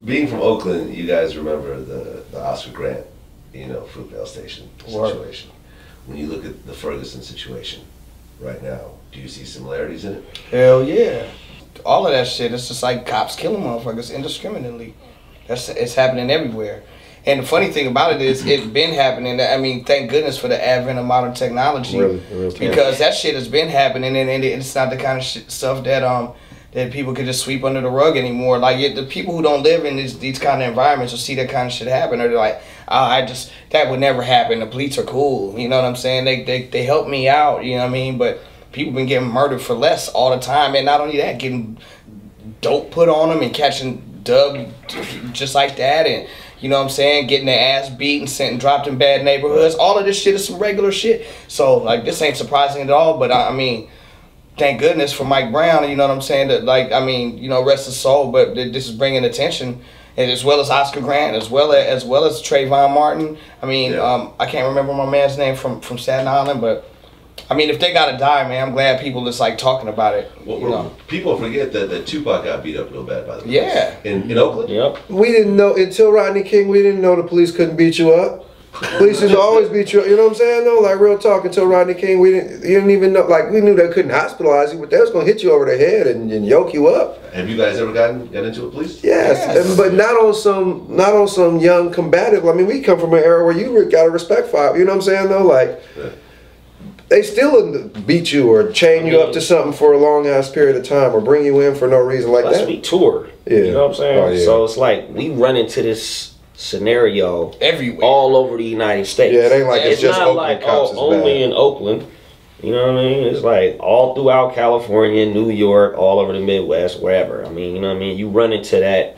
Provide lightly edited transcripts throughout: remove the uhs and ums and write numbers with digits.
Being from Oakland, you guys remember the Oscar Grant, Fruitvale Station situation. When you look at the Ferguson situation right now, do you see similarities in it? Hell yeah. All of that shit, it's just like cops killing motherfuckers indiscriminately. It's happening everywhere. And the funny thing about it is, it's been happening. I mean, thank goodness for the advent of modern technology, because that shit has been happening, and it's not the kind of stuff that people could just sweep under the rug anymore. Like the people who don't live in these kind of environments will see that kind of shit happen, or they're like, that would never happen. The police are cool, you know what I'm saying? They help me out, you know what I mean? But people been getting murdered for less all the time, and not only that, getting dope put on them and catching dub just like that, and you know what I'm saying, getting their ass beat and sent and dropped in bad neighborhoods. All of this shit is some regular shit. So like, this ain't surprising at all. But I mean, thank goodness for Mike Brown. You know what I'm saying? That, like, I mean, rest his soul. But this is bringing attention, and as well as Oscar Grant, as well as Trayvon Martin. I mean, I can't remember my man's name from Staten Island, but I mean, if they gotta die, man, I'm glad people just like talking about it. Well, people forget that Tupac got beat up real bad by the police. Yeah. In Oakland? Yep. We didn't know, until Rodney King, we didn't know the police couldn't beat you up. Police used to always beat you up, you know what I'm saying though? Like, real talk, until Rodney King, you didn't even know, like, we knew they couldn't hospitalize you, but they was gonna hit you over the head and yoke you up. Have you guys ever got into a police? Yes. But not on some young combative. I mean, we come from an era where you gotta respect fire, you know what I'm saying though? Like, they still beat you or chain you up to something for a long ass period of time or bring you in for no reason like that. We toured. Yeah. You know what I'm saying? Oh, yeah. So it's like we run into this scenario everywhere, all over the United States. Yeah, it ain't like it's just not Oakland like cops is only bad. in Oakland. You know what I mean? It's like all throughout California, New York, all over the Midwest, wherever. I mean, you know what I mean? You run into that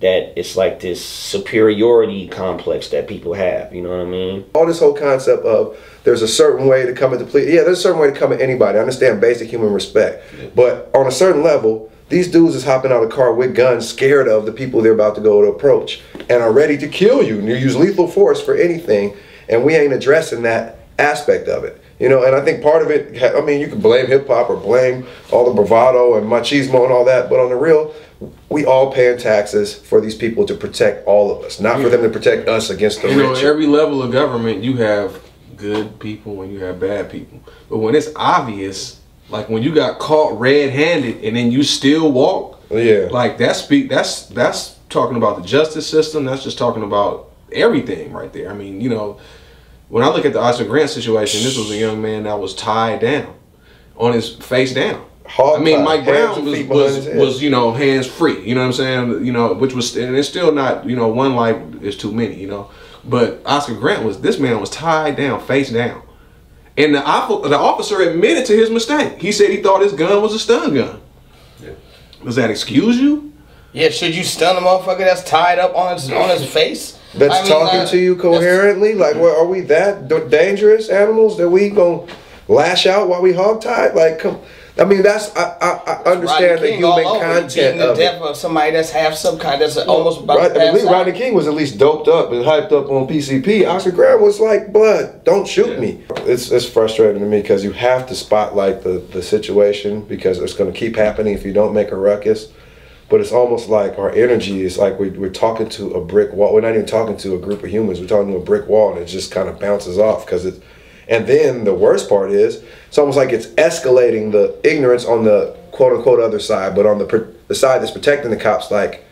it's like this superiority complex that people have, you know what I mean? All this whole concept of there's a certain way to come into police. Yeah, there's a certain way to come at anybody. I understand basic human respect. But on a certain level, these dudes is hopping out of the car with guns, scared of the people they're about to go to approach, and are ready to kill you. And you use lethal force for anything, and we ain't addressing that aspect of it. And I think part of it, I mean, you can blame hip-hop or blame all the bravado and machismo and all that, but on the real, we all paying taxes for these people to protect all of us, not for them to protect us against the rich. At every level of government, you have good people and you have bad people. But when it's obvious, like when you got caught red-handed and then you still walk, like that's talking about the justice system. That's just talking about everything right there. I mean, when I look at the Oscar Grant situation, this was a young man that was tied down, on his face down. I mean, Mike Brown was hands free. You know what I'm saying? Which was, and it's still not, one life is too many. But Oscar Grant this man was tied down, face down, and the officer admitted to his mistake. He said he thought his gun was a stun gun. Yeah. Does that excuse you? Yeah. Should you stun a motherfucker that's tied up on his face? That's talking to you coherently? Like, are we that dangerous animals that we gonna lash out while we hogtied? Like, I mean, I understand the human content of death of somebody that's half some kind, that's almost about to pass out. Rodney King was at least doped up and hyped up on PCP. Oscar Grant was like, blood, don't shoot me. It's frustrating to me because you have to spotlight the situation, because it's going to keep happening if you don't make a ruckus. But it's almost like our energy is like we're talking to a brick wall. We're not even talking to a group of humans. We're talking to a brick wall, and it just kind of bounces off because it's. And then the worst part is, it's almost like it's escalating the ignorance on the quote-unquote other side, but on the side that's protecting the cops, like,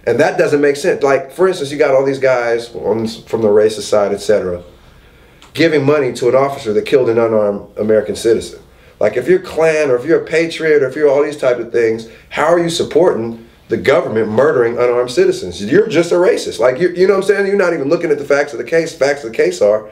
and that doesn't make sense. Like, for instance, you got all these guys from the racist side, etc., giving money to an officer that killed an unarmed American citizen. Like, if you're Klan or if you're a patriot or if you're all these type of things, how are you supporting the government murdering unarmed citizens? You're just a racist. Like, you know what I'm saying? You're not even looking at the facts of the case. Facts of the case are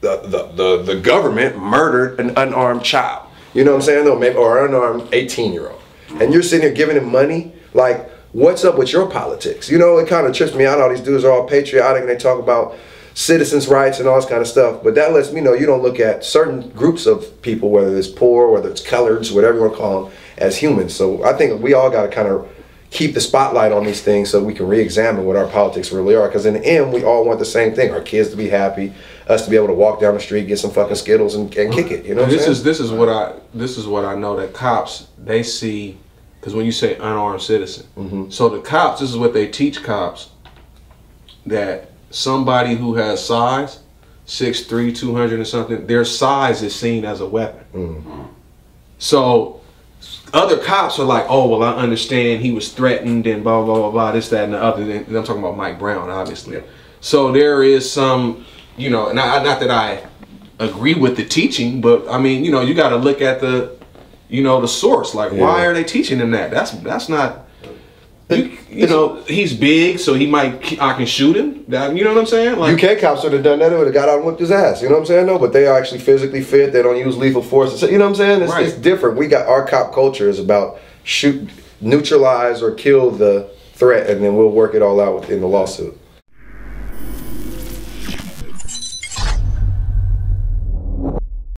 the government murdered an unarmed child. You know what I'm saying? Or an unarmed 18-year-old. And you're sitting here giving him money? Like, what's up with your politics? It kind of trips me out. All these dudes are all patriotic and they talk about citizens' rights and all this kind of stuff. But that lets me know you don't look at certain groups of people, whether it's poor, whether it's coloreds, whatever you want to call them, as humans. So I think we all got to kind of keep the spotlight on these things so we can re-examine what our politics really are. Because in the end, we all want the same thing: our kids to be happy, us to be able to walk down the street, get some fucking Skittles, and kick it. You know what I'm saying? This is what I know, that cops, they see Because when you say unarmed citizen, so the cops, this is what they teach cops, that somebody who has size, 6'3", 200 and something, their size is seen as a weapon. So other cops are like, oh, well, I understand he was threatened and blah, blah, blah, blah, this, that, and the other. And I'm talking about Mike Brown, obviously. Yeah. So there is some, you know, and not that I agree with the teaching, but I mean, you know, you got to look at the, you know, the source. Like, why are they teaching him that? That's not. You know, he's big, so I can shoot him. You know what I'm saying? Like, UK cops would have done that. They would have got out and whipped his ass. You know what I'm saying? No, but they are actually physically fit. They don't use lethal force. You know what I'm saying? It's different. We got our cop culture is about neutralize or kill the threat, and then we'll work it all out in the lawsuit.